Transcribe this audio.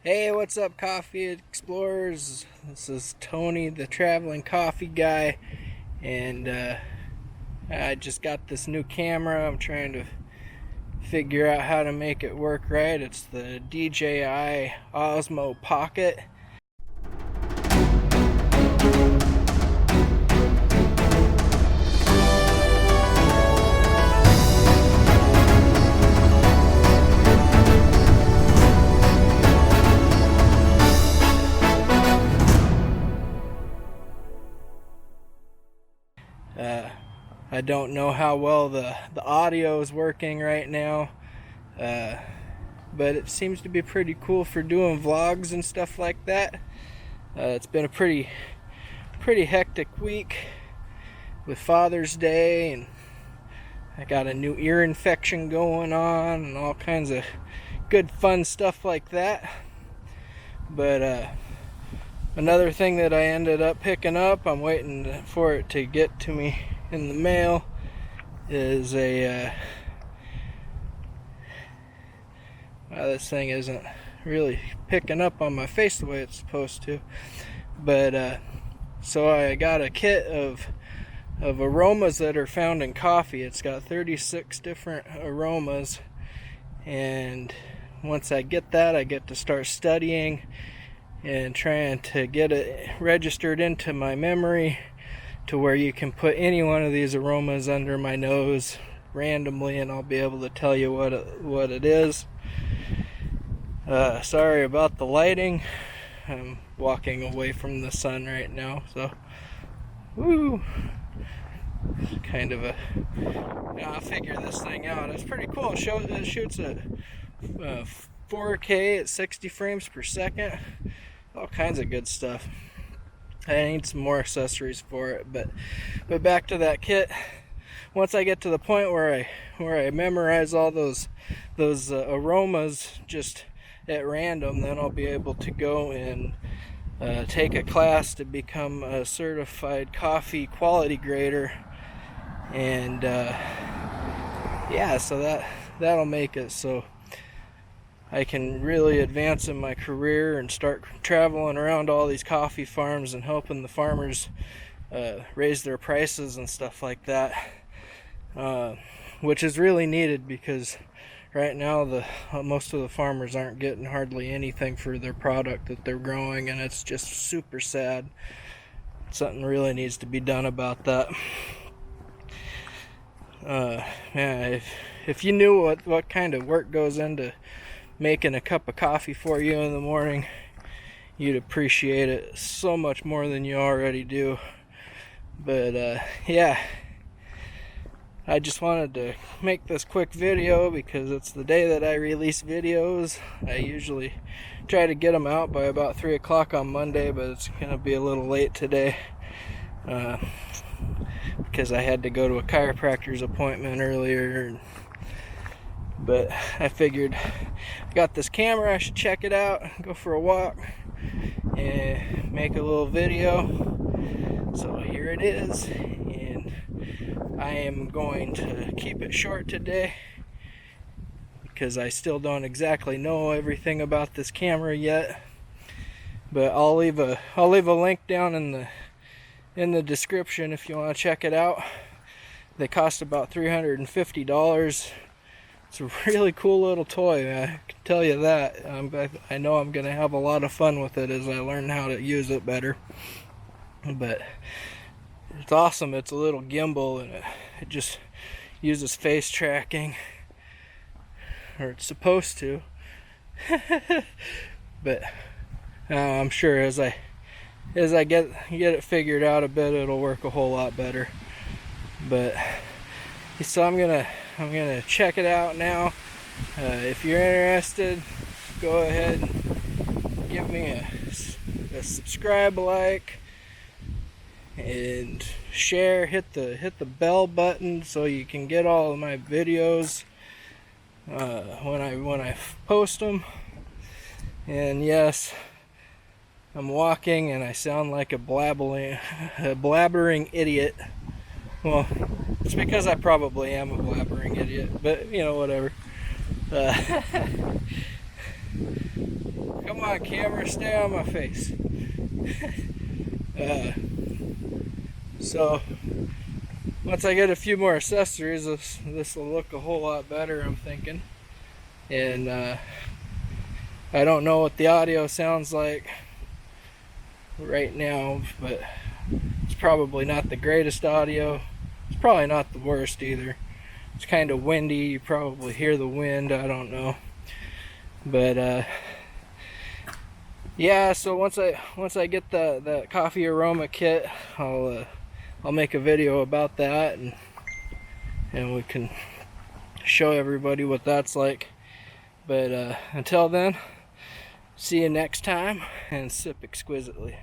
Hey, what's up, coffee explorers? This is Tony, the traveling coffee guy, and I just got this new camera. I'm trying to figure out how to make it work right. It's the DJI Osmo Pocket. I don't know how well the audio is working right now, but it seems to be pretty cool for doing vlogs and stuff like that. It's been a pretty hectic week with Father's Day, and I got a new ear infection going on and all kinds of good fun stuff like that. But another thing that I ended up picking up, I'm waiting for it to get to me in the mail, is a this thing isn't really picking up on my face the way it's supposed to, but so I got a kit of aromas that are found in coffee. It's got 36 different aromas, and once I get that, I get to start studying and trying to get it registered into my memory to where you can put any one of these aromas under my nose randomly, and I'll be able to tell you what it is. Sorry about the lighting. I'm walking away from the sun right now, so woo. Kind of I'll figure this thing out. It's pretty cool. It shoots at 4K at 60 frames per second. All kinds of good stuff. I need some more accessories for it, but back to that kit. Once I get to the point where I memorize all those aromas just at random, then I'll be able to go and take a class to become a certified coffee quality grader, and yeah, so that'll make it so I can really advance in my career and start traveling around all these coffee farms and helping the farmers raise their prices and stuff like that, which is really needed, because right now most of the farmers aren't getting hardly anything for their product that they're growing, and it's just super sad. Something really needs to be done about that. Man, if you knew what kind of work goes into making a cup of coffee for you in the morning, you'd appreciate it so much more than you already do. But yeah, I just wanted to make this quick video because it's the day that I release videos. I usually try to get them out by about 3 o'clock on Monday, but it's gonna be a little late today because I had to go to a chiropractor's appointment earlier. But I figured I got this camera, I should check it out, go for a walk, and make a little video. So here it is, and I am going to keep it short today because I still don't exactly know everything about this camera yet. But I'll leave a link down in the description if you want to check it out. They cost about $350. It's a really cool little toy, I can tell you that. I know I'm going to have a lot of fun with it as I learn how to use it better. But it's awesome. It's a little gimbal, and it just uses face tracking, or it's supposed to. But I'm sure as I get it figured out a bit, it'll work a whole lot better. But so I'm gonna check it out now. If you're interested, go ahead and give me a subscribe, like, and share. Hit the bell button so you can get all of my videos when I post them. And yes, I'm walking and I sound like a blabbering idiot. Well, it's because I probably am a blabbering idiot, but you know, whatever. Come on, camera, stay on my face. So once I get a few more accessories, this will look a whole lot better, I'm thinking. And I don't know what the audio sounds like right now, but it's probably not the greatest audio. It's probably not the worst either. It's kind of windy, you probably hear the wind, I don't know. But yeah, so once I get the coffee aroma kit, I'll make a video about that, and we can show everybody what that's like. But until then, see you next time, and sip exquisitely.